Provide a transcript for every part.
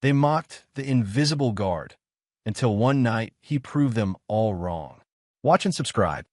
They mocked the invisible guard until one night he proved them all wrong. Watch and subscribe.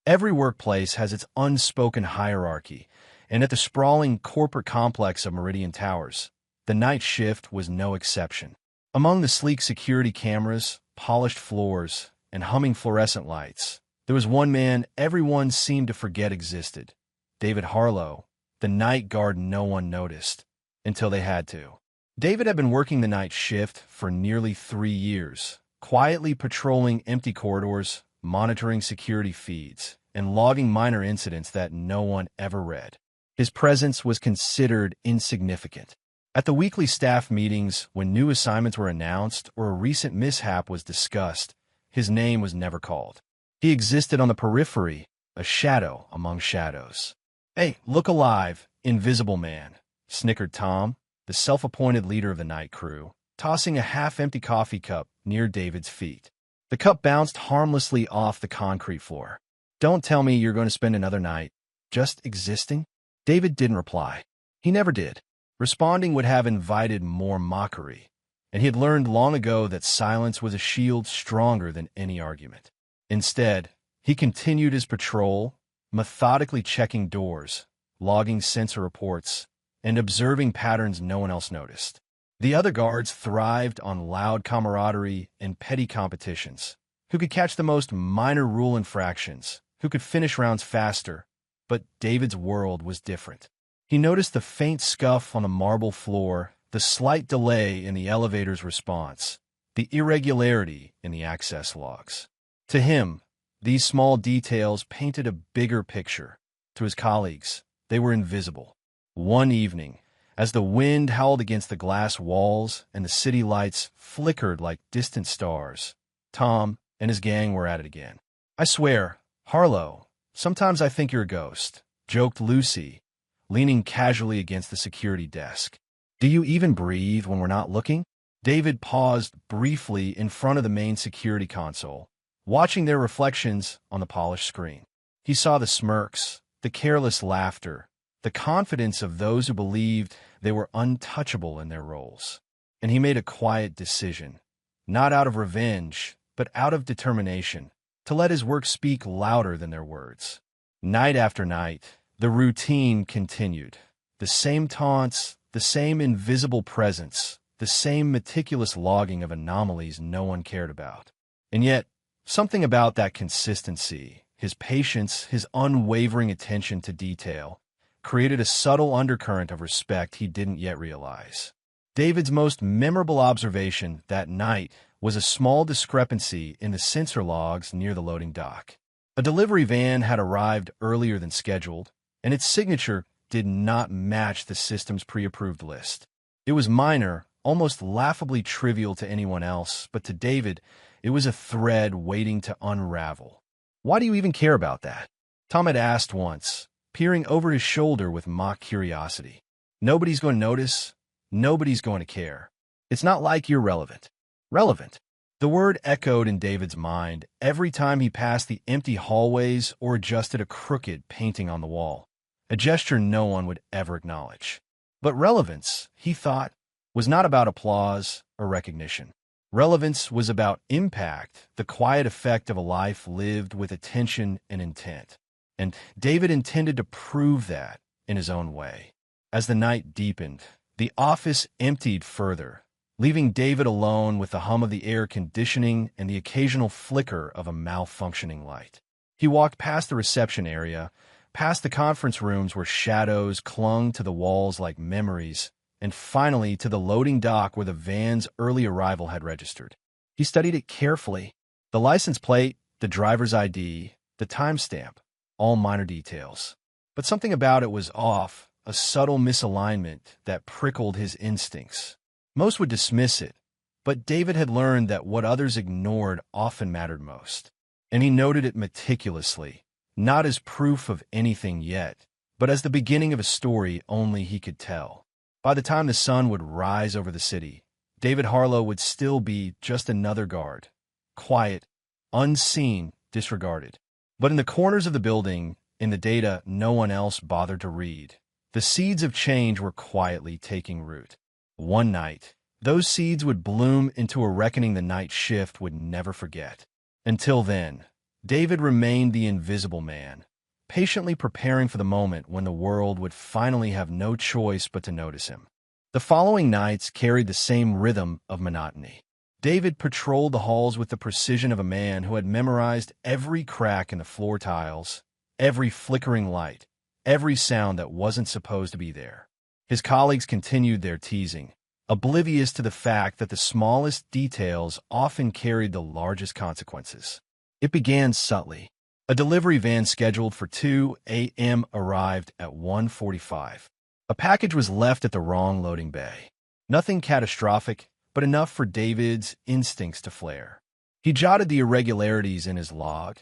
Every workplace has its unspoken hierarchy, and at the sprawling corporate complex of Meridian Towers, the night shift was no exception. Among the sleek security cameras, polished floors, and humming fluorescent lights, there was one man everyone seemed to forget existed: David Harlow, the night guard no one noticed, until they had to. David had been working the night shift for nearly 3 years, quietly patrolling empty corridors, monitoring security feeds, and logging minor incidents that no one ever read. His presence was considered insignificant. At the weekly staff meetings, when new assignments were announced or a recent mishap was discussed, his name was never called. He existed on the periphery, a shadow among shadows. "Hey, look alive, invisible man," snickered Tom, the self-appointed leader of the night crew, tossing a half-empty coffee cup near David's feet. The cup bounced harmlessly off the concrete floor. "Don't tell me you're going to spend another night just existing?" David didn't reply. He never did. Responding would have invited more mockery, and he had learned long ago that silence was a shield stronger than any argument. Instead, he continued his patrol, methodically checking doors, logging sensor reports, and observing patterns no one else noticed. The other guards thrived on loud camaraderie and petty competitions. Who could catch the most minor rule infractions? Who could finish rounds faster? But David's world was different. He noticed the faint scuff on the marble floor, the slight delay in the elevator's response, the irregularity in the access logs. To him, these small details painted a bigger picture. To his colleagues, they were invisible. One evening, as the wind howled against the glass walls and the city lights flickered like distant stars, Tom and his gang were at it again. "I swear, Harlow, sometimes I think you're a ghost," joked Lucy, leaning casually against the security desk. "Do you even breathe when we're not looking?" David paused briefly in front of the main security console, watching their reflections on the polished screen. He saw the smirks, the careless laughter, the confidence of those who believed they were untouchable in their roles. And he made a quiet decision, not out of revenge, but out of determination, to let his work speak louder than their words. Night after night, the routine continued. The same taunts, the same invisible presence, the same meticulous logging of anomalies no one cared about. And yet, something about that consistency, his patience, his unwavering attention to detail, created a subtle undercurrent of respect he didn't yet realize. David's most memorable observation that night was a small discrepancy in the sensor logs near the loading dock. A delivery van had arrived earlier than scheduled, and its signature did not match the system's pre-approved list. It was minor, almost laughably trivial to anyone else, but to David, it was a thread waiting to unravel. "Why do you even care about that?" Tom had asked once, peering over his shoulder with mock curiosity. "Nobody's going to notice. Nobody's going to care. It's not like you're relevant." Relevant. The word echoed in David's mind every time he passed the empty hallways or adjusted a crooked painting on the wall, a gesture no one would ever acknowledge. But relevance, he thought, was not about applause or recognition. Relevance was about impact, the quiet effect of a life lived with attention and intent. And David intended to prove that in his own way. As the night deepened, the office emptied further, leaving David alone with the hum of the air conditioning and the occasional flicker of a malfunctioning light. He walked past the reception area, past the conference rooms where shadows clung to the walls like memories, and finally to the loading dock where the van's early arrival had registered. He studied it carefully. The license plate, the driver's ID, the timestamp, all minor details. But something about it was off, a subtle misalignment that prickled his instincts. Most would dismiss it, but David had learned that what others ignored often mattered most. And he noted it meticulously, not as proof of anything yet, but as the beginning of a story only he could tell. By the time the sun would rise over the city, David Harlow would still be just another guard, quiet, unseen, disregarded. But in the corners of the building, in the data no one else bothered to read, the seeds of change were quietly taking root. One night, Those seeds would bloom into a reckoning the night shift would never forget. Until then, David remained the invisible man, patiently preparing for the moment when the world would finally have no choice but to notice him. The following nights carried the same rhythm of monotony. David patrolled the halls with the precision of a man who had memorized every crack in the floor tiles, every flickering light, every sound that wasn't supposed to be there. His colleagues continued their teasing, oblivious to the fact that the smallest details often carried the largest consequences. It began subtly. A delivery van scheduled for 2 a.m. arrived at 1:45. A package was left at the wrong loading bay. Nothing catastrophic, but enough for David's instincts to flare. He jotted the irregularities in his log,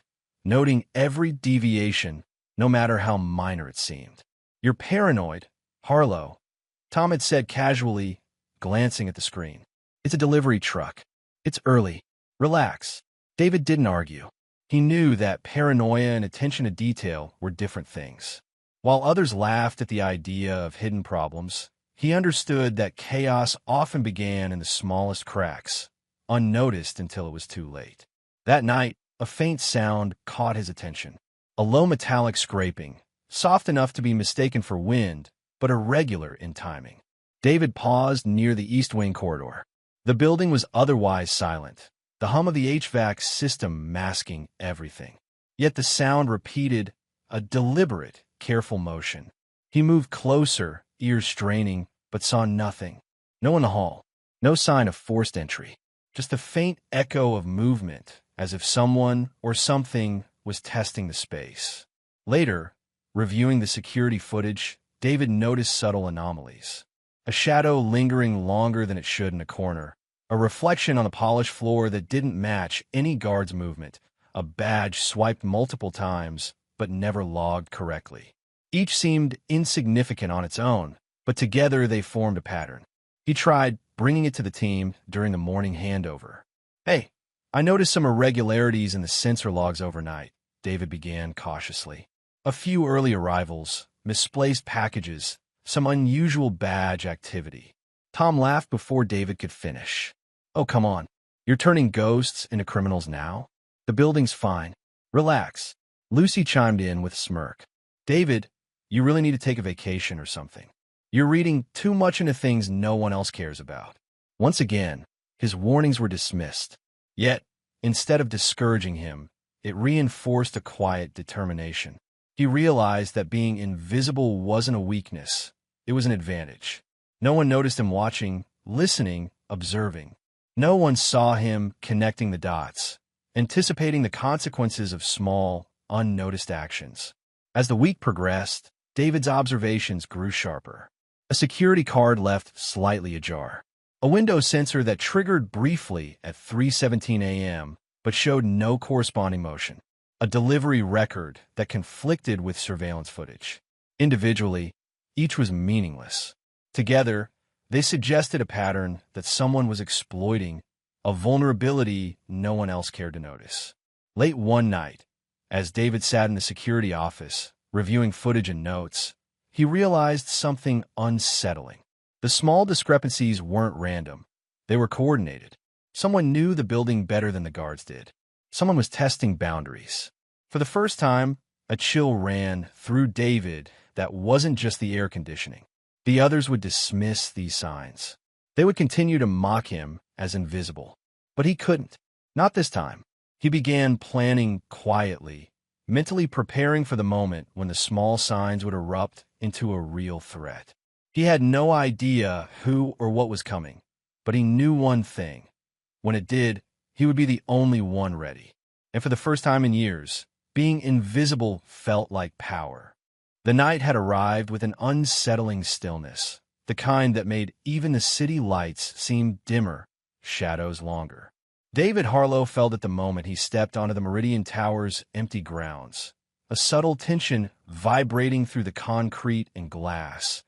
noting every deviation, no matter how minor it seemed. "You're paranoid, Harlow," Tom had said casually, glancing at the screen. "It's a delivery truck. It's early. Relax." David didn't argue. He knew that paranoia and attention to detail were different things. While others laughed at the idea of hidden problems, he understood that chaos often began in the smallest cracks, unnoticed until it was too late. That night, a faint sound caught his attention. A low metallic scraping, soft enough to be mistaken for wind, but irregular in timing. David paused near the East Wing corridor. The building was otherwise silent, the hum of the HVAC system masking everything. Yet the sound repeated, a deliberate, careful motion. He moved closer, ears straining, but saw nothing. No one in the hall. No sign of forced entry. Just a faint echo of movement, as if someone or something was testing the space. Later, reviewing the security footage, David noticed subtle anomalies. A shadow lingering longer than it should in a corner. A reflection on the polished floor that didn't match any guard's movement. A badge swiped multiple times, but never logged correctly. Each seemed insignificant on its own, but together they formed a pattern. He tried bringing it to the team during the morning handover. "Hey, I noticed some irregularities in the sensor logs overnight," David began cautiously. "A few early arrivals, misplaced packages, some unusual badge activity." Tom laughed before David could finish. "Oh, come on. You're turning ghosts into criminals now? The building's fine. Relax." Lucy chimed in with a smirk. "David, you really need to take a vacation or something. You're reading too much into things no one else cares about." Once again, his warnings were dismissed. Yet, instead of discouraging him, it reinforced a quiet determination. He realized that being invisible wasn't a weakness, it was an advantage. No one noticed him watching, listening, observing. No one saw him connecting the dots, anticipating the consequences of small, unnoticed actions. As the week progressed, David's observations grew sharper. A security card left slightly ajar. A window sensor that triggered briefly at 3:17 a.m., but showed no corresponding motion. A delivery record that conflicted with surveillance footage. Individually, each was meaningless. Together, they suggested a pattern that someone was exploiting, a vulnerability no one else cared to notice. Late one night, as David sat in the security office, reviewing footage and notes, he realized something unsettling. The small discrepancies weren't random. They were coordinated. Someone knew the building better than the guards did. Someone was testing boundaries. For the first time, a chill ran through David that wasn't just the air conditioning. The others would dismiss these signs. They would continue to mock him as invisible. But he couldn't. Not this time. He began planning quietly, mentally preparing for the moment when the small signs would erupt into a real threat. He had no idea who or what was coming, but he knew one thing. When it did, he would be the only one ready. And for the first time in years, being invisible felt like power. The night had arrived with an unsettling stillness, the kind that made even the city lights seem dimmer, shadows longer. David Harlow felt at the moment he stepped onto the Meridian Tower's empty grounds, a subtle tension vibrating through the concrete and glass,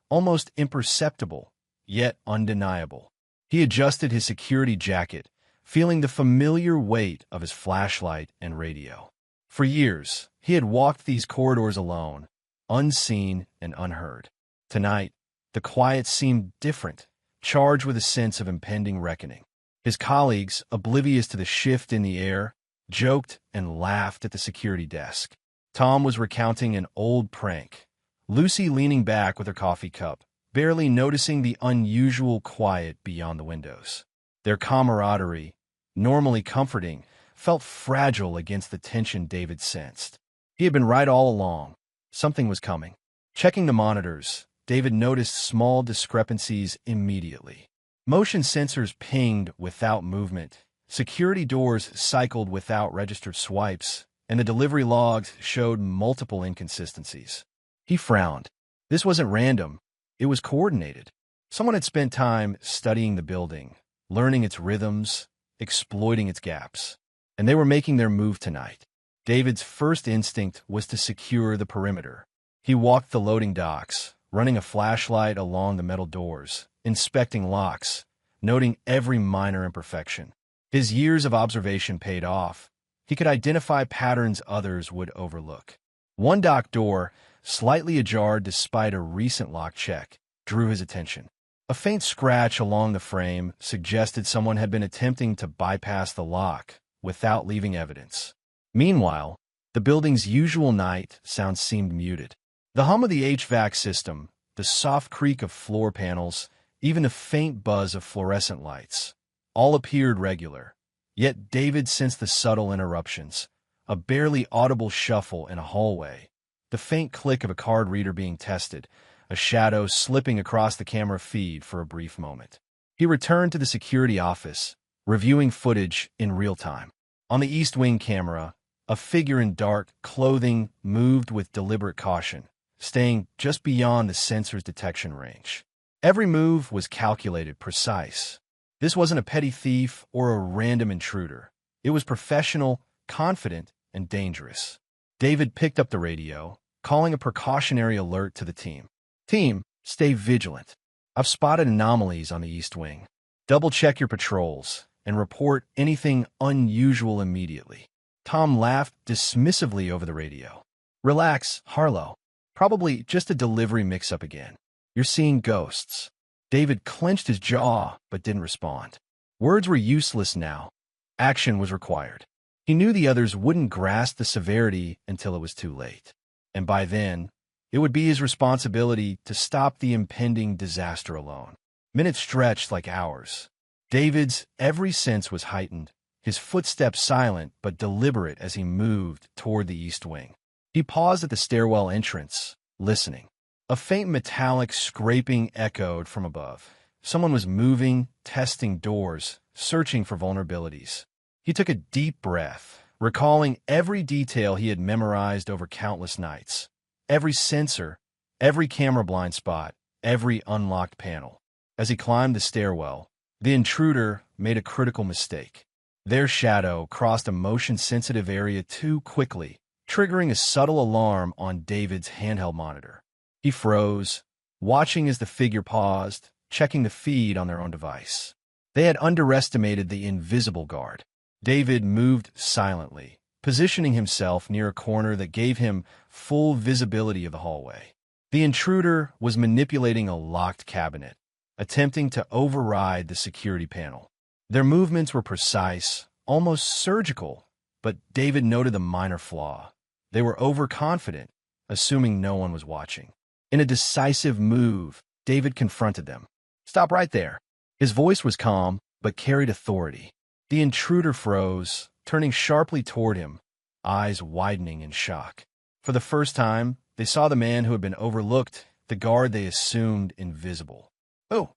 almost imperceptible, yet undeniable. He adjusted his security jacket, feeling the familiar weight of his flashlight and radio. For years, he had walked these corridors alone, unseen and unheard. Tonight, the quiet seemed different, charged with a sense of impending reckoning. His colleagues, oblivious to the shift in the air, joked and laughed at the security desk. Tom was recounting an old prank, Lucy leaning back with her coffee cup, barely noticing the unusual quiet beyond the windows. Their camaraderie, normally comforting, felt fragile against the tension David sensed. He had been right all along. Something was coming. Checking the monitors, David noticed small discrepancies immediately. Motion sensors pinged without movement, security doors cycled without registered swipes, and the delivery logs showed multiple inconsistencies. He frowned. This wasn't random. It was coordinated. Someone had spent time studying the building, learning its rhythms, exploiting its gaps. And they were making their move tonight. David's first instinct was to secure the perimeter. He walked the loading docks, running a flashlight along the metal doors, inspecting locks, noting every minor imperfection. His years of observation paid off. He could identify patterns others would overlook. One dock door, slightly ajar despite a recent lock check, drew his attention. A faint scratch along the frame suggested someone had been attempting to bypass the lock without leaving evidence. Meanwhile, the building's usual night sound seemed muted. The hum of the HVAC system, the soft creak of floor panels, even the faint buzz of fluorescent lights, all appeared regular. Yet David sensed the subtle interruptions, a barely audible shuffle in a hallway, the faint click of a card reader being tested, a shadow slipping across the camera feed for a brief moment. He returned to the security office, reviewing footage in real time. On the East Wing camera, a figure in dark clothing moved with deliberate caution, staying just beyond the sensor's detection range. Every move was calculated, precise. This wasn't a petty thief or a random intruder. It was professional, confident, and dangerous. David picked up the radio, calling a precautionary alert to the team. Team, stay vigilant. I've spotted anomalies on the East Wing. Double-check your patrols and report anything unusual immediately. Tom laughed dismissively over the radio. Relax, Harlow. Probably just a delivery mix-up again. You're seeing ghosts. David clenched his jaw but didn't respond. Words were useless now. Action was required. He knew the others wouldn't grasp the severity until it was too late. And by then, it would be his responsibility to stop the impending disaster alone. Minutes stretched like hours. David's every sense was heightened, his footsteps silent but deliberate as he moved toward the East Wing. He paused at the stairwell entrance, listening. A faint metallic scraping echoed from above. Someone was moving, testing doors, searching for vulnerabilities. He took a deep breath, recalling every detail he had memorized over countless nights. Every sensor, every camera blind spot, every unlocked panel. As he climbed the stairwell, the intruder made a critical mistake. Their shadow crossed a motion-sensitive area too quickly, triggering a subtle alarm on David's handheld monitor. He froze, watching as the figure paused, checking the feed on their own device. They had underestimated the invisible guard. David moved silently, positioning himself near a corner that gave him full visibility of the hallway. The intruder was manipulating a locked cabinet, attempting to override the security panel. Their movements were precise, almost surgical, but David noted a minor flaw. They were overconfident, assuming no one was watching. In a decisive move, David confronted them. "Stop right there." His voice was calm, but carried authority. The intruder froze, turning sharply toward him, eyes widening in shock. For the first time, they saw the man who had been overlooked, the guard they assumed invisible. "Oh,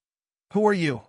who are you?"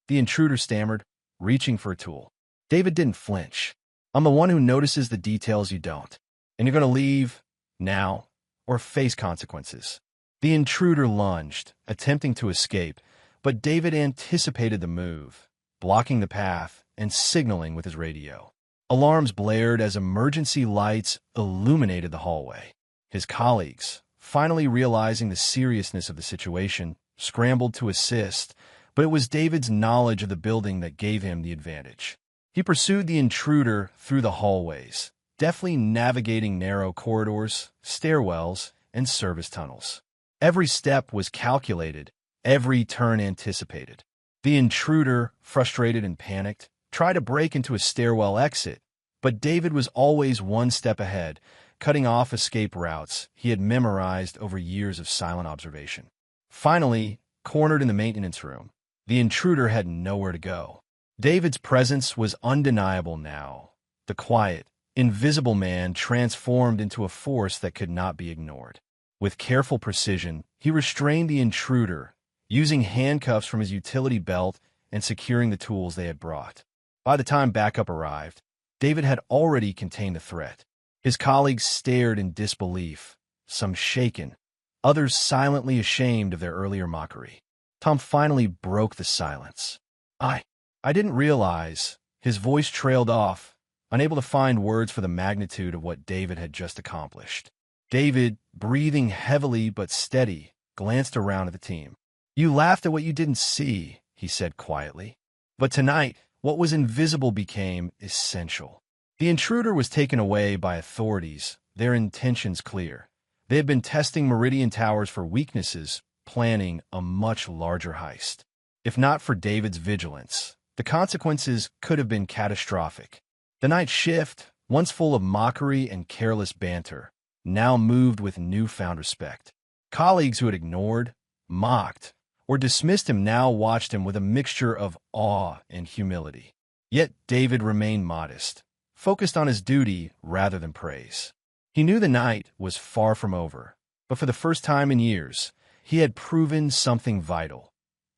The intruder stammered, reaching for a tool. David didn't flinch. "I'm the one who notices the details you don't. And you're going to leave now or face consequences." The intruder lunged, attempting to escape, but David anticipated the move, blocking the path and signaling with his radio. Alarms blared as emergency lights illuminated the hallway. His colleagues, finally realizing the seriousness of the situation, scrambled to assist, but it was David's knowledge of the building that gave him the advantage. He pursued the intruder through the hallways, deftly navigating narrow corridors, stairwells, and service tunnels. Every step was calculated, every turn anticipated. The intruder, frustrated and panicked, tried to break into a stairwell exit, but David was always one step ahead, cutting off escape routes he had memorized over years of silent observation. Finally, cornered in the maintenance room, the intruder had nowhere to go. David's presence was undeniable now. The quiet, invisible man transformed into a force that could not be ignored. With careful precision, he restrained the intruder, using handcuffs from his utility belt and securing the tools they had brought. By the time backup arrived, David had already contained the threat. His colleagues stared in disbelief, some shaken, others silently ashamed of their earlier mockery. Tom finally broke the silence. I didn't realize. His voice trailed off, unable to find words for the magnitude of what David had just accomplished. David, breathing heavily but steady, glanced around at the team. "You laughed at what you didn't see," he said quietly. "But tonight, what was invisible became essential." The intruder was taken away by authorities, their intentions clear. They had been testing Meridian Towers for weaknesses, planning a much larger heist. If not for David's vigilance, the consequences could have been catastrophic. The night shift, once full of mockery and careless banter, now moved with newfound respect. Colleagues who had ignored, mocked, or dismissed him now watched him with a mixture of awe and humility. Yet David remained modest, focused on his duty rather than praise. He knew the night was far from over, but for the first time in years, he had proven something vital.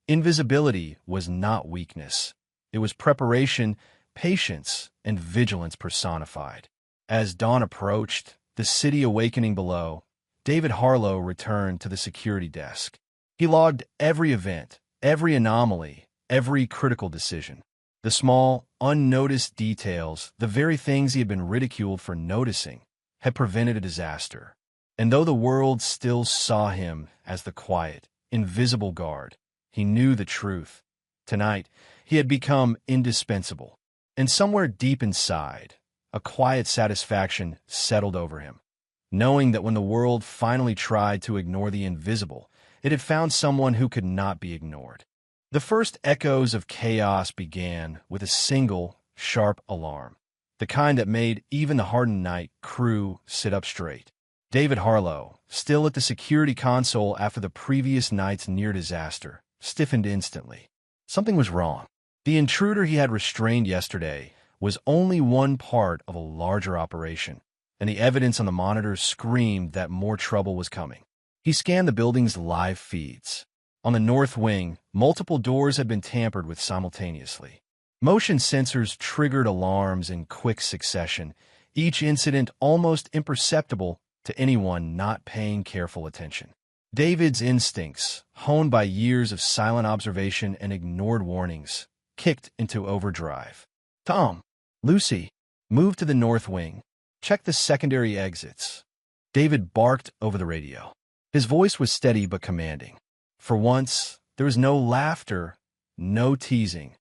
Invisibility was not weakness. It was preparation, patience, and vigilance personified. As dawn approached, the city awakening below, David Harlow returned to the security desk. He logged every event, every anomaly, every critical decision. The small, unnoticed details, the very things he had been ridiculed for noticing, had prevented a disaster. And though the world still saw him as the quiet, invisible guard, he knew the truth. Tonight, he had become indispensable. And somewhere deep inside, a quiet satisfaction settled over him, knowing that when the world finally tried to ignore the invisible, it had found someone who could not be ignored. The first echoes of chaos began with a single, sharp alarm, the kind that made even the hardened night crew sit up straight. David Harlow, still at the security console after the previous night's near disaster, stiffened instantly. Something was wrong. The intruder he had restrained yesterday was only one part of a larger operation, and the evidence on the monitors screamed that more trouble was coming. He scanned the building's live feeds. On the north wing, multiple doors had been tampered with simultaneously. Motion sensors triggered alarms in quick succession, each incident almost imperceptible to anyone not paying careful attention. David's instincts, honed by years of silent observation and ignored warnings, kicked into overdrive. "Tom, Lucy, move to the north wing. Check the secondary exits." David barked over the radio. His voice was steady but commanding. For once, there was no laughter, no teasing,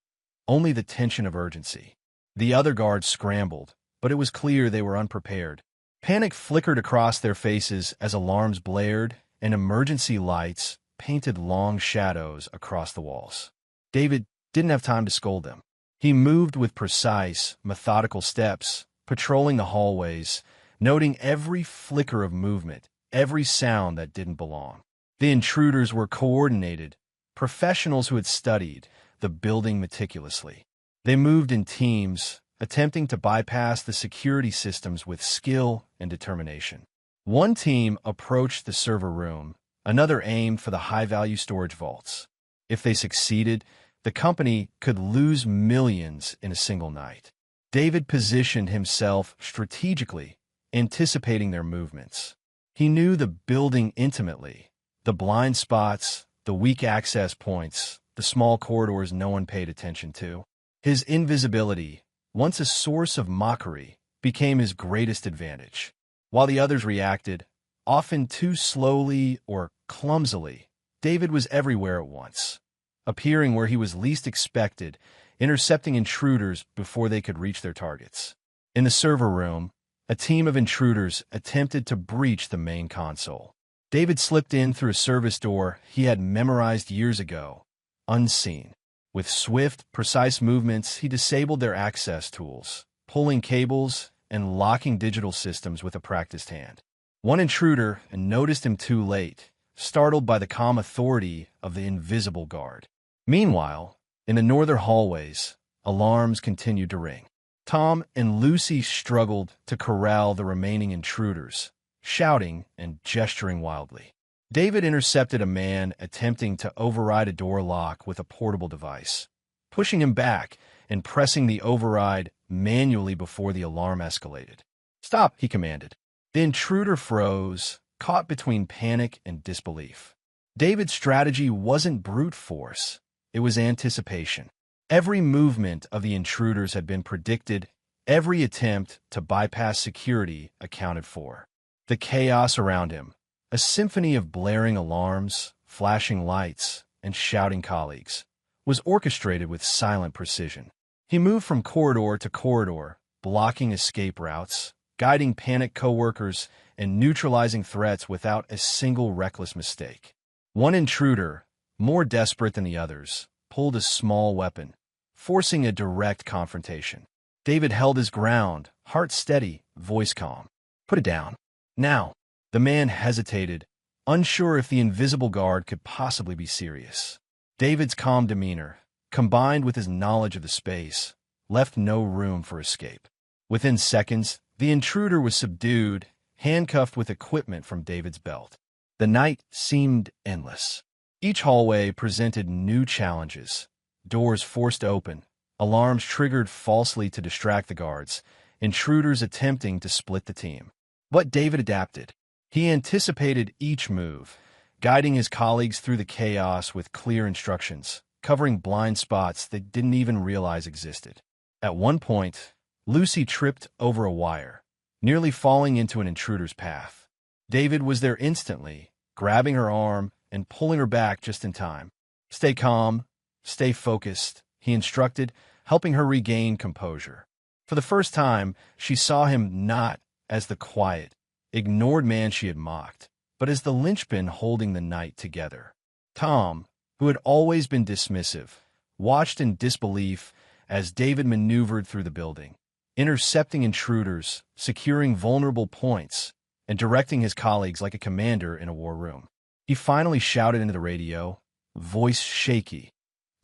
only the tension of urgency. The other guards scrambled, but it was clear they were unprepared. Panic flickered across their faces as alarms blared, and emergency lights painted long shadows across the walls. David didn't have time to scold them. He moved with precise, methodical steps, patrolling the hallways, noting every flicker of movement, every sound that didn't belong. The intruders were coordinated, professionals who had studied the building meticulously. They moved in teams, attempting to bypass the security systems with skill and determination. One team approached the server room, another aimed for the high-value storage vaults. If they succeeded, the company could lose millions in a single night. David positioned himself strategically, anticipating their movements. He knew the building intimately, the blind spots, the weak access points, the small corridors no one paid attention to. His invisibility, once a source of mockery, became his greatest advantage. While the others reacted, often too slowly or clumsily, David was everywhere at once, appearing where he was least expected, intercepting intruders before they could reach their targets. In the server room, a team of intruders attempted to breach the main console. David slipped in through a service door he had memorized years ago, unseen. With swift, precise movements, he disabled their access tools, pulling cables and locking digital systems with a practiced hand. One intruder noticed him too late, startled by the calm authority of the invisible guard. Meanwhile, in the northern hallways, alarms continued to ring. Tom and Lucy struggled to corral the remaining intruders, shouting and gesturing wildly. David intercepted a man attempting to override a door lock with a portable device, pushing him back and pressing the override manually before the alarm escalated. "Stop," he commanded. The intruder froze, caught between panic and disbelief. David's strategy wasn't brute force, it was anticipation. Every movement of the intruders had been predicted, every attempt to bypass security accounted for. The chaos around him, a symphony of blaring alarms, flashing lights, and shouting colleagues, was orchestrated with silent precision. He moved from corridor to corridor, blocking escape routes, guiding panicked coworkers, and neutralizing threats without a single reckless mistake. One intruder, more desperate than the others, pulled a small weapon, forcing a direct confrontation. David held his ground, heart steady, voice calm. "Put it down. Now." The man hesitated, unsure if the invisible guard could possibly be serious. David's calm demeanor, combined with his knowledge of the space, left no room for escape. Within seconds, the intruder was subdued, handcuffed with equipment from David's belt. The night seemed endless. Each hallway presented new challenges. Doors forced open, alarms triggered falsely to distract the guards, intruders attempting to split the team. But David adapted. He anticipated each move, guiding his colleagues through the chaos with clear instructions, covering blind spots they didn't even realize existed. At one point, Lucy tripped over a wire, nearly falling into an intruder's path. David was there instantly, grabbing her arm and pulling her back just in time. "Stay calm, stay focused," he instructed, helping her regain composure. For the first time, she saw him not as the quiet, ignored man she had mocked, but as the linchpin holding the night together. Tom, who had always been dismissive, watched in disbelief as David maneuvered through the building, intercepting intruders, securing vulnerable points, and directing his colleagues like a commander in a war room. He finally shouted into the radio, voice shaky,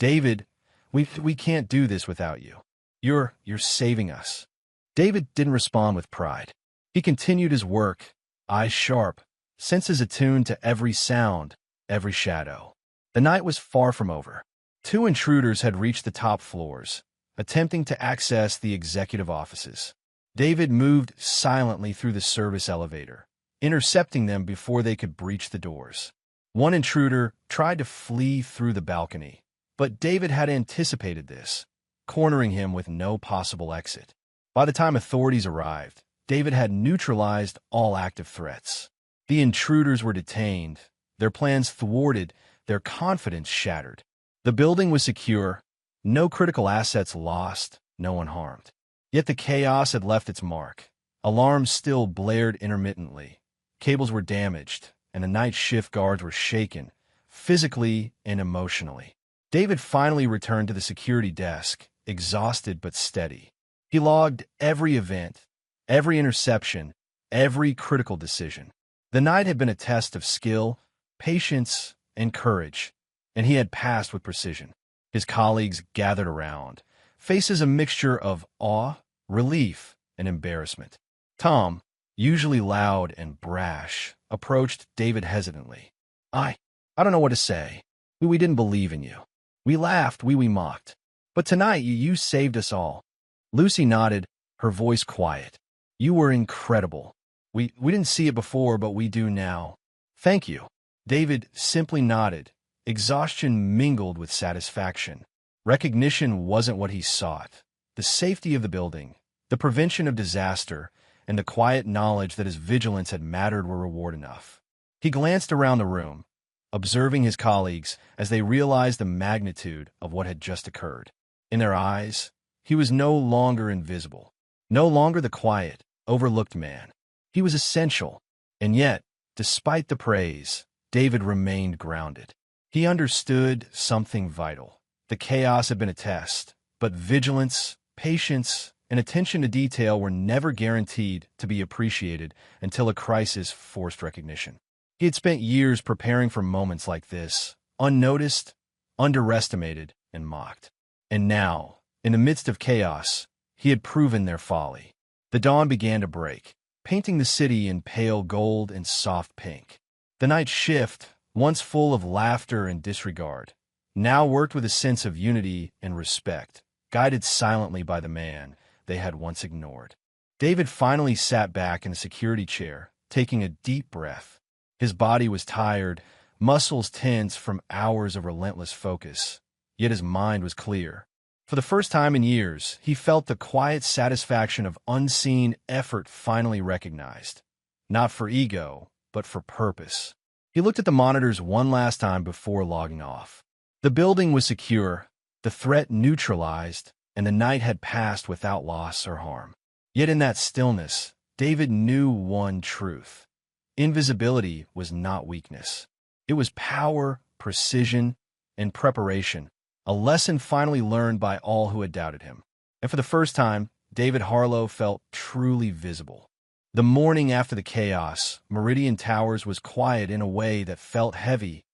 "David, we can't do this without you. You're saving us." David didn't respond with pride. He continued his work, eyes sharp, senses attuned to every sound, every shadow. The night was far from over. Two intruders had reached the top floors, attempting to access the executive offices. David moved silently through the service elevator, intercepting them before they could breach the doors. One intruder tried to flee through the balcony, but David had anticipated this, cornering him with no possible exit. By the time authorities arrived, David had neutralized all active threats. The intruders were detained, their plans thwarted, their confidence shattered. The building was secure, no critical assets lost, no one harmed. Yet the chaos had left its mark. Alarms still blared intermittently. Cables were damaged, and the night shift guards were shaken, physically and emotionally. David finally returned to the security desk, exhausted but steady. He logged every event, every interception, every critical decision. The night had been a test of skill, patience, and courage, and he had passed with precision. His colleagues gathered around, faces a mixture of awe, relief, and embarrassment. Tom, usually loud and brash, approached David hesitantly. I don't know what to say. We didn't believe in you. We laughed, we mocked. But tonight you saved us all." Lucy nodded, her voice quiet. "You were incredible. We didn't see it before, but we do now. Thank you." David simply nodded, exhaustion mingled with satisfaction. Recognition wasn't what he sought. The safety of the building, the prevention of disaster, and the quiet knowledge that his vigilance had mattered were reward enough. He glanced around the room, observing his colleagues as they realized the magnitude of what had just occurred. In their eyes, he was no longer invisible, no longer the quiet, overlooked man. He was essential, and yet, despite the praise, David remained grounded. He understood something vital. The chaos had been a test, but vigilance, patience, and attention to detail were never guaranteed to be appreciated until a crisis forced recognition. He had spent years preparing for moments like this, unnoticed, underestimated, and mocked. And now, in the midst of chaos, he had proven their folly. The dawn began to break, painting the city in pale gold and soft pink. The night shift, once full of laughter and disregard, now worked with a sense of unity and respect, guided silently by the man they had once ignored. David finally sat back in a security chair, taking a deep breath. His body was tired, muscles tense from hours of relentless focus, yet his mind was clear. For the first time in years, he felt the quiet satisfaction of unseen effort finally recognized, not for ego, but for purpose. He looked at the monitors one last time before logging off. The building was secure, the threat neutralized, and the night had passed without loss or harm. Yet in that stillness, David knew one truth. Invisibility was not weakness. It was power, precision, and preparation, a lesson finally learned by all who had doubted him. And for the first time, David Harlow felt truly visible. The morning after the chaos, Meridian Towers was quiet in a way that felt heavy,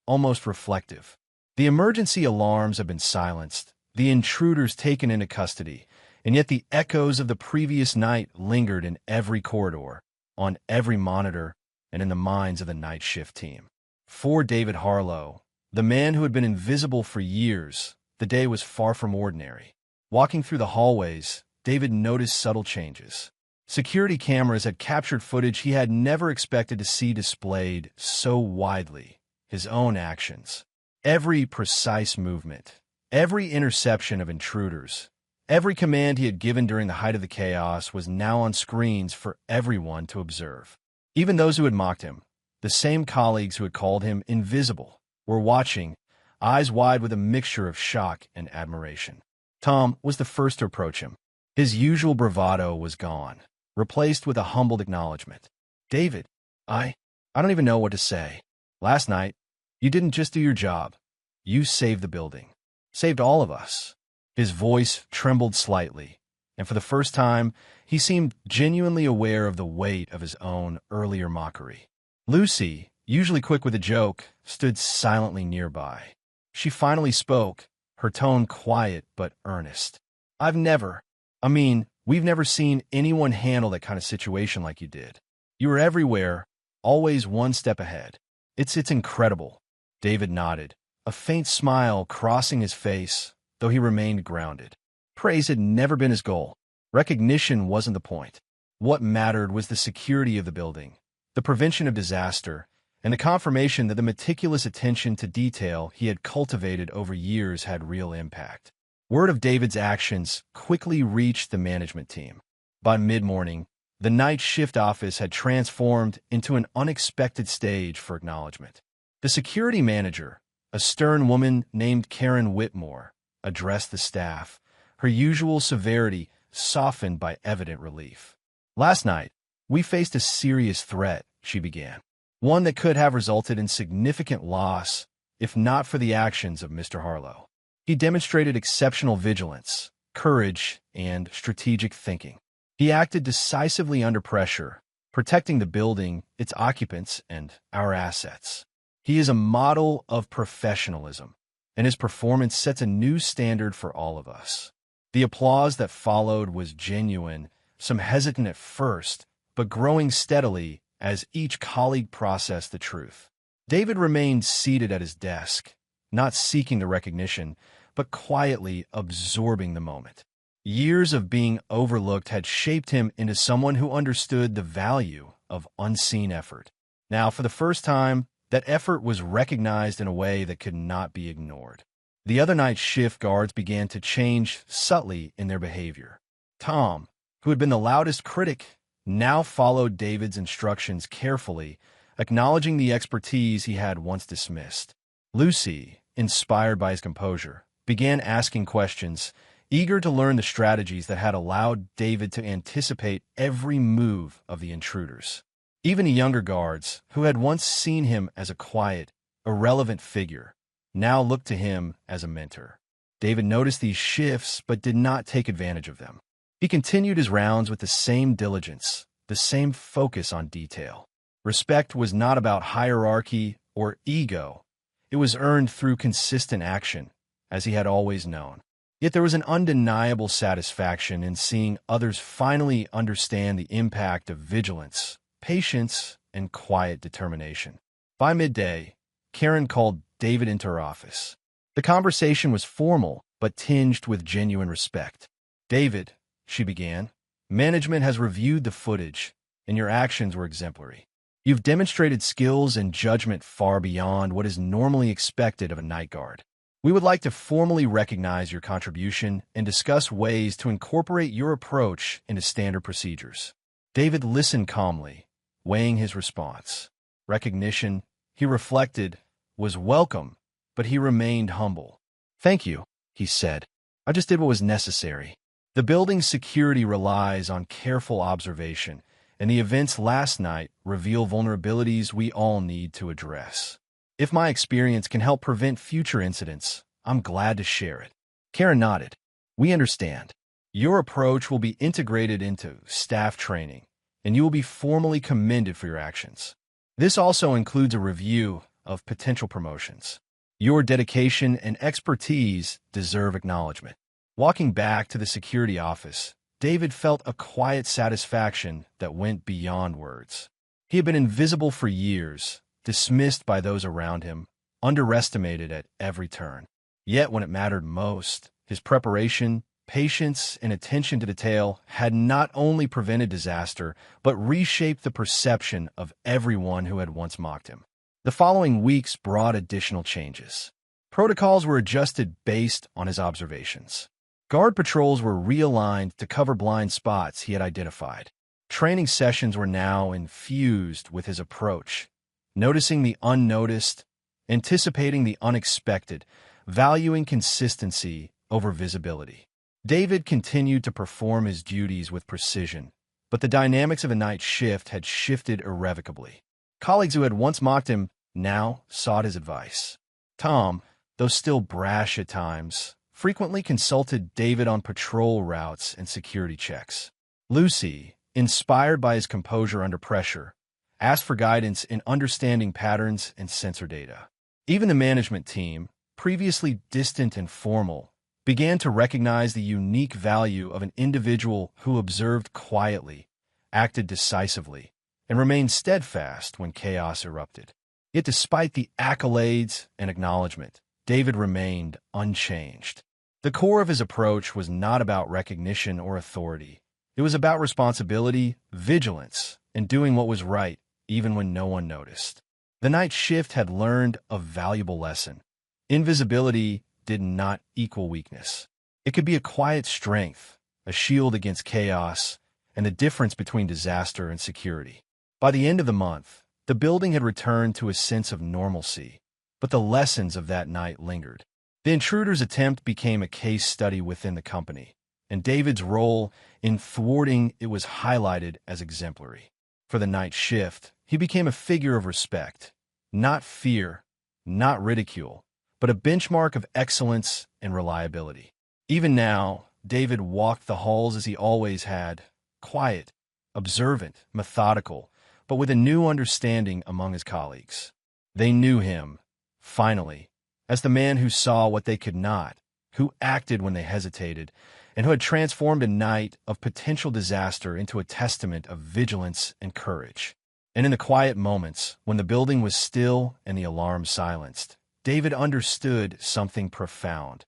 almost reflective. The emergency alarms had been silenced, the intruders taken into custody, and yet the echoes of the previous night lingered in every corridor, on every monitor, and in the minds of the night shift team. For David Harlow, the man who had been invisible for years, the day was far from ordinary. Walking through the hallways, David noticed subtle changes. Security cameras had captured footage he had never expected to see displayed so widely. His own actions, every precise movement, every interception of intruders, every command he had given during the height of the chaos was now on screens for everyone to observe. Even those who had mocked him, the same colleagues who had called him invisible, were watching, eyes wide with a mixture of shock and admiration. Tom was the first to approach him. His usual bravado was gone, replaced with a humbled acknowledgement. "David, I don't even know what to say. Last night, you didn't just do your job. You saved the building. Saved all of us." His voice trembled slightly, and for the first time, he seemed genuinely aware of the weight of his own earlier mockery. Lucy, usually quick with a joke, stood silently nearby. She finally spoke, her tone quiet but earnest. We've never seen anyone handle that kind of situation like you did. You were everywhere, always one step ahead. It's incredible." David nodded, a faint smile crossing his face, though he remained grounded. Praise had never been his goal. Recognition wasn't the point. What mattered was the security of the building, the prevention of disaster, and the confirmation that the meticulous attention to detail he had cultivated over years had real impact. Word of David's actions quickly reached the management team. By mid-morning, the night shift office had transformed into an unexpected stage for acknowledgement. The security manager, a stern woman named Karen Whitmore, addressed the staff, her usual severity softened by evident relief. "Last night, we faced a serious threat," she began. "One that could have resulted in significant loss, if not for the actions of Mr. Harlow. He demonstrated exceptional vigilance, courage, and strategic thinking. He acted decisively under pressure, protecting the building, its occupants, and our assets. He is a model of professionalism, and his performance sets a new standard for all of us." The applause that followed was genuine, some hesitant at first, but growing steadily as each colleague processed the truth. David remained seated at his desk, not seeking the recognition, but quietly absorbing the moment. Years of being overlooked had shaped him into someone who understood the value of unseen effort. Now, for the first time, that effort was recognized in a way that could not be ignored. The other night shift guards began to change subtly in their behavior. Tom, who had been the loudest critic, now followed David's instructions carefully, acknowledging the expertise he had once dismissed. Lucy, inspired by his composure, began asking questions, eager to learn the strategies that had allowed David to anticipate every move of the intruders. Even the younger guards, who had once seen him as a quiet, irrelevant figure, now looked to him as a mentor. David noticed these shifts but did not take advantage of them. He continued his rounds with the same diligence, the same focus on detail. Respect was not about hierarchy or ego. It was earned through consistent action, as he had always known. Yet there was an undeniable satisfaction in seeing others finally understand the impact of vigilance, patience, and quiet determination. By midday, Karen called David into her office. The conversation was formal, but tinged with genuine respect. "David," she began, "management has reviewed the footage, and your actions were exemplary. You've demonstrated skills and judgment far beyond what is normally expected of a night guard. We would like to formally recognize your contribution and discuss ways to incorporate your approach into standard procedures." David listened calmly, weighing his response. Recognition, he reflected, was welcome, but he remained humble. "Thank you," he said. "I just did what was necessary. The building's security relies on careful observation, and the events last night reveal vulnerabilities we all need to address. If my experience can help prevent future incidents, I'm glad to share it." Karen nodded. "We understand. Your approach will be integrated into staff training, and you will be formally commended for your actions. This also includes a review of potential promotions. Your dedication and expertise deserve acknowledgement." Walking back to the security office, David felt a quiet satisfaction that went beyond words. He had been invisible for years, dismissed by those around him, underestimated at every turn. Yet when it mattered most, his preparation, patience, and attention to detail had not only prevented disaster, but reshaped the perception of everyone who had once mocked him. The following weeks brought additional changes. Protocols were adjusted based on his observations. Guard patrols were realigned to cover blind spots he had identified. Training sessions were now infused with his approach, noticing the unnoticed, anticipating the unexpected, valuing consistency over visibility. David continued to perform his duties with precision, but the dynamics of a night shift had shifted irrevocably. Colleagues who had once mocked him now sought his advice. Tom, though still brash at times, frequently consulted David on patrol routes and security checks. Lucy, inspired by his composure under pressure, asked for guidance in understanding patterns and sensor data. Even the management team, previously distant and formal, began to recognize the unique value of an individual who observed quietly, acted decisively, and remained steadfast when chaos erupted. Yet despite the accolades and acknowledgement, David remained unchanged. The core of his approach was not about recognition or authority. It was about responsibility, vigilance, and doing what was right, even when no one noticed. The night shift had learned a valuable lesson. Invisibility did not equal weakness. It could be a quiet strength, a shield against chaos, and the difference between disaster and security. By the end of the month, the building had returned to a sense of normalcy, but the lessons of that night lingered. The intruder's attempt became a case study within the company, and David's role in thwarting it was highlighted as exemplary. For the night shift, he became a figure of respect, not fear, not ridicule, but a benchmark of excellence and reliability. Even now, David walked the halls as he always had, quiet, observant, methodical, but with a new understanding among his colleagues. They knew him, finally, as the man who saw what they could not, who acted when they hesitated, and who had transformed a night of potential disaster into a testament of vigilance and courage. And in the quiet moments, when the building was still and the alarm silenced, David understood something profound.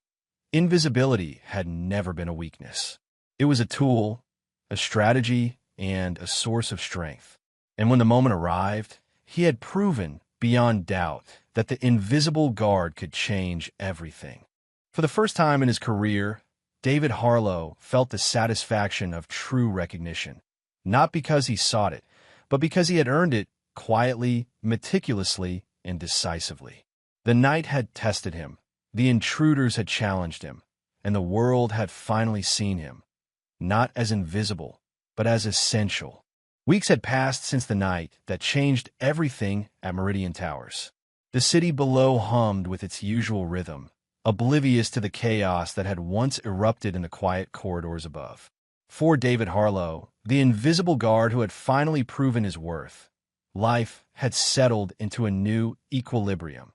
Invisibility had never been a weakness. It was a tool, a strategy, and a source of strength. And when the moment arrived, he had proven, beyond doubt, that the invisible guard could change everything. For the first time in his career, David Harlow felt the satisfaction of true recognition, not because he sought it, but because he had earned it quietly, meticulously, and decisively. The night had tested him, the intruders had challenged him, and the world had finally seen him, not as invisible, but as essential. Weeks had passed since the night that changed everything at Meridian Towers. The city below hummed with its usual rhythm, oblivious to the chaos that had once erupted in the quiet corridors above. For David Harlow, the invisible guard who had finally proven his worth, life had settled into a new equilibrium.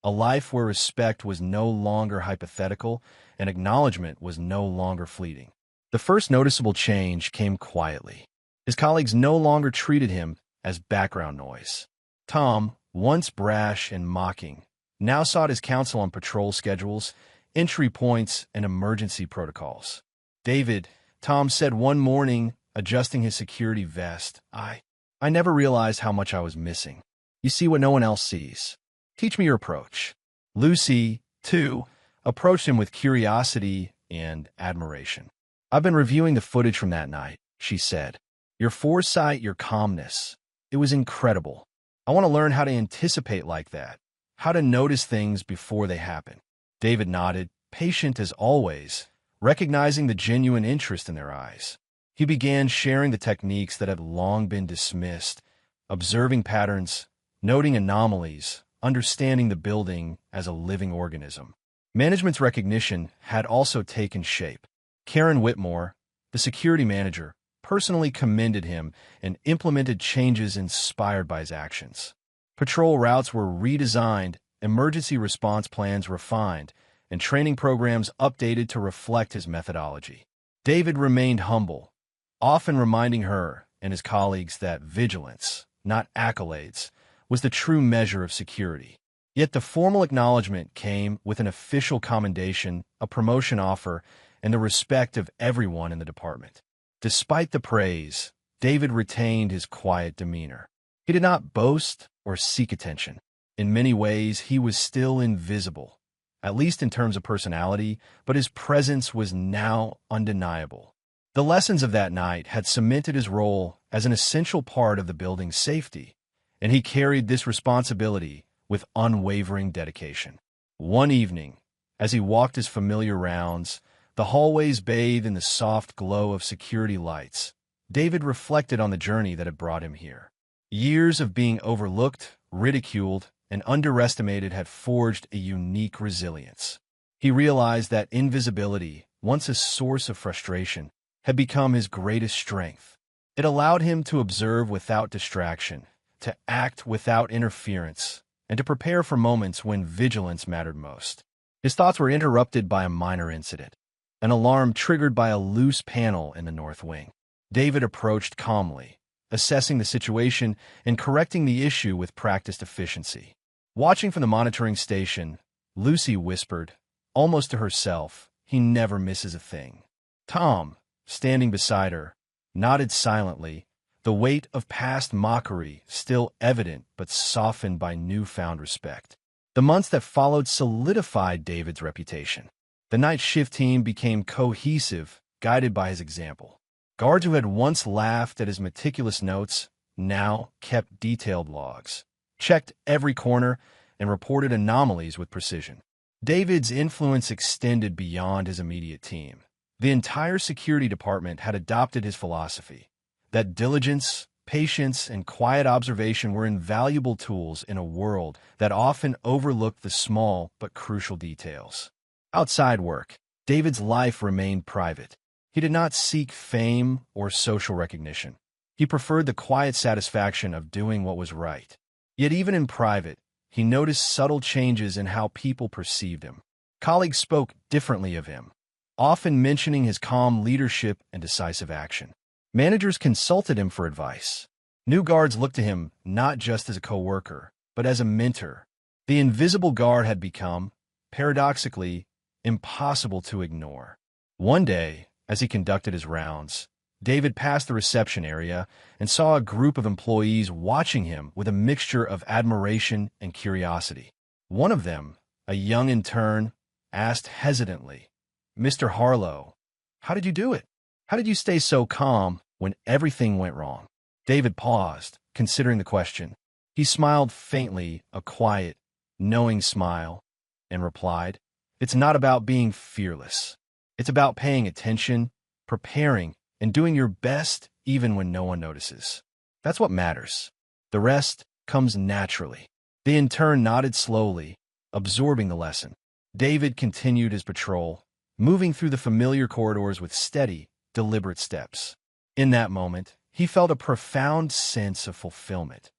A life where respect was no longer hypothetical and acknowledgement was no longer fleeting. The first noticeable change came quietly. His colleagues no longer treated him as background noise. Tom, once brash and mocking, now sought his counsel on patrol schedules, entry points, and emergency protocols. David, Tom said one morning, adjusting his security vest, I never realized how much I was missing. You see what no one else sees. Teach me your approach. Lucy, too, approached him with curiosity and admiration. I've been reviewing the footage from that night, she said. Your foresight, your calmness. It was incredible. I want to learn how to anticipate like that, how to notice things before they happen. David nodded, patient as always, recognizing the genuine interest in their eyes. He began sharing the techniques that had long been dismissed, observing patterns, noting anomalies, understanding the building as a living organism. Management's recognition had also taken shape. Karen Whitmore, the security manager, personally commended him and implemented changes inspired by his actions. Patrol routes were redesigned, emergency response plans refined, and training programs updated to reflect his methodology. David remained humble, often reminding her and his colleagues that vigilance, not accolades, was the true measure of security. Yet the formal acknowledgement came with an official commendation, a promotion offer, and the respect of everyone in the department. Despite the praise, David retained his quiet demeanor. He did not boast or seek attention. In many ways, he was still invisible, at least in terms of personality, but his presence was now undeniable. The lessons of that night had cemented his role as an essential part of the building's safety, and he carried this responsibility with unwavering dedication. One evening, as he walked his familiar rounds, the hallways bathed in the soft glow of security lights, David reflected on the journey that had brought him here. Years of being overlooked, ridiculed, and underestimated had forged a unique resilience. He realized that invisibility, once a source of frustration, had become his greatest strength. It allowed him to observe without distraction, to act without interference, and to prepare for moments when vigilance mattered most. His thoughts were interrupted by a minor incident, an alarm triggered by a loose panel in the north wing. David approached calmly, assessing the situation and correcting the issue with practiced efficiency. Watching from the monitoring station, Lucy whispered, almost to herself, "He never misses a thing." Tom, standing beside her, nodded silently, the weight of past mockery still evident but softened by newfound respect. The months that followed solidified David's reputation. The night shift team became cohesive, guided by his example. Guards who had once laughed at his meticulous notes now kept detailed logs, checked every corner, and reported anomalies with precision. David's influence extended beyond his immediate team. The entire security department had adopted his philosophy, that diligence, patience, and quiet observation were invaluable tools in a world that often overlooked the small but crucial details. Outside work, David's life remained private. He did not seek fame or social recognition. He preferred the quiet satisfaction of doing what was right. Yet even in private, he noticed subtle changes in how people perceived him. Colleagues spoke differently of him, often mentioning his calm leadership and decisive action. Managers consulted him for advice. New guards looked to him not just as a coworker, but as a mentor. The invisible guard had become, paradoxically, impossible to ignore. One day, as he conducted his rounds, David passed the reception area and saw a group of employees watching him with a mixture of admiration and curiosity. One of them, a young intern, asked hesitantly, "Mr. Harlow, how did you do it? How did you stay so calm when everything went wrong?" David paused, considering the question. He smiled faintly, a quiet, knowing smile, and replied, "It's not about being fearless. It's about paying attention, preparing, and doing your best even when no one notices. That's what matters. The rest comes naturally." The intern nodded slowly, absorbing the lesson. David continued his patrol, moving through the familiar corridors with steady, deliberate steps. In that moment, he felt a profound sense of fulfillment,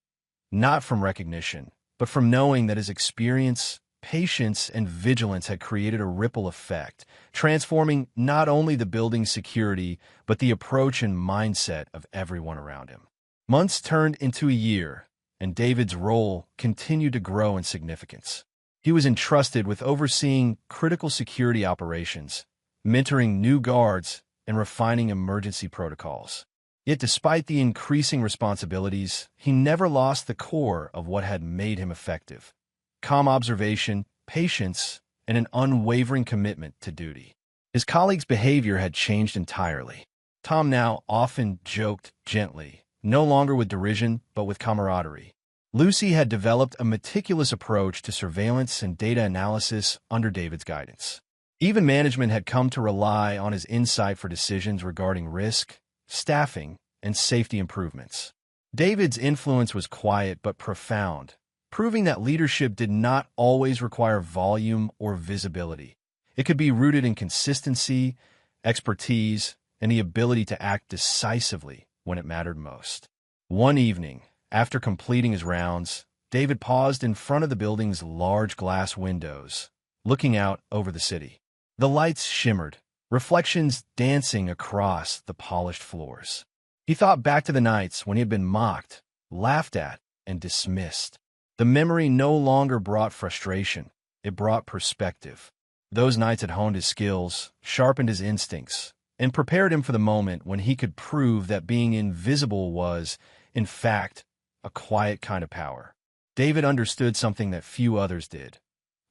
not from recognition, but from knowing that his experience, patience, and vigilance had created a ripple effect, transforming not only the building's security, but the approach and mindset of everyone around him. Months turned into a year, and David's role continued to grow in significance. He was entrusted with overseeing critical security operations, mentoring new guards, and refining emergency protocols. Yet despite the increasing responsibilities, he never lost the core of what had made him effective: calm observation, patience, and an unwavering commitment to duty. His colleagues' behavior had changed entirely. Tom now often joked gently, no longer with derision, but with camaraderie. Lucy had developed a meticulous approach to surveillance and data analysis under David's guidance. Even management had come to rely on his insight for decisions regarding risk, staffing, and safety improvements. David's influence was quiet but profound, proving that leadership did not always require volume or visibility. It could be rooted in consistency, expertise, and the ability to act decisively when it mattered most. One evening, after completing his rounds, David paused in front of the building's large glass windows, looking out over the city. The lights shimmered, reflections dancing across the polished floors. He thought back to the nights when he had been mocked, laughed at, and dismissed. The memory no longer brought frustration, it brought perspective. Those nights had honed his skills, sharpened his instincts, and prepared him for the moment when he could prove that being invisible was, in fact, a quiet kind of power. David understood something that few others did.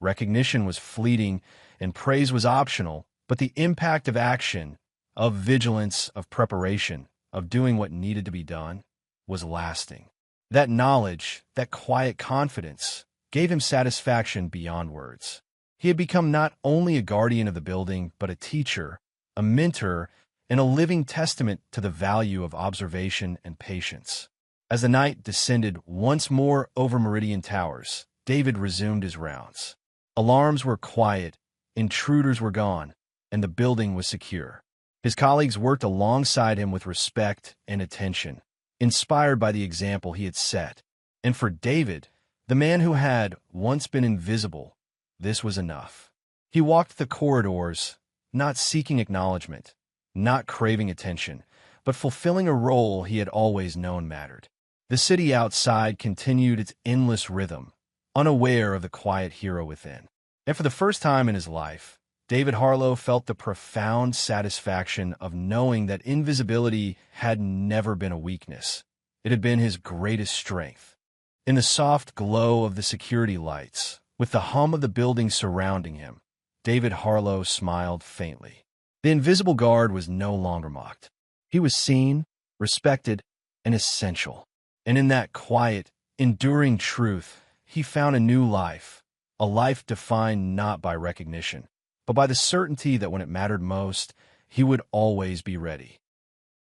Recognition was fleeting and praise was optional, but the impact of action, of vigilance, of preparation, of doing what needed to be done, was lasting. That knowledge, that quiet confidence, gave him satisfaction beyond words. He had become not only a guardian of the building, but a teacher, a mentor, and a living testament to the value of observation and patience. As the night descended once more over Meridian Towers, David resumed his rounds. Alarms were quiet, intruders were gone, and the building was secure. His colleagues worked alongside him with respect and attention, inspired by the example he had set. And for David, the man who had once been invisible, this was enough. He walked the corridors, not seeking acknowledgement, not craving attention, but fulfilling a role he had always known mattered. The city outside continued its endless rhythm, unaware of the quiet hero within. And for the first time in his life, David Harlow felt the profound satisfaction of knowing that invisibility had never been a weakness. It had been his greatest strength. In the soft glow of the security lights, with the hum of the building surrounding him, David Harlow smiled faintly. The invisible guard was no longer mocked. He was seen, respected, and essential. And in that quiet, enduring truth, he found a new life, a life defined not by recognition, but by the certainty that when it mattered most, he would always be ready.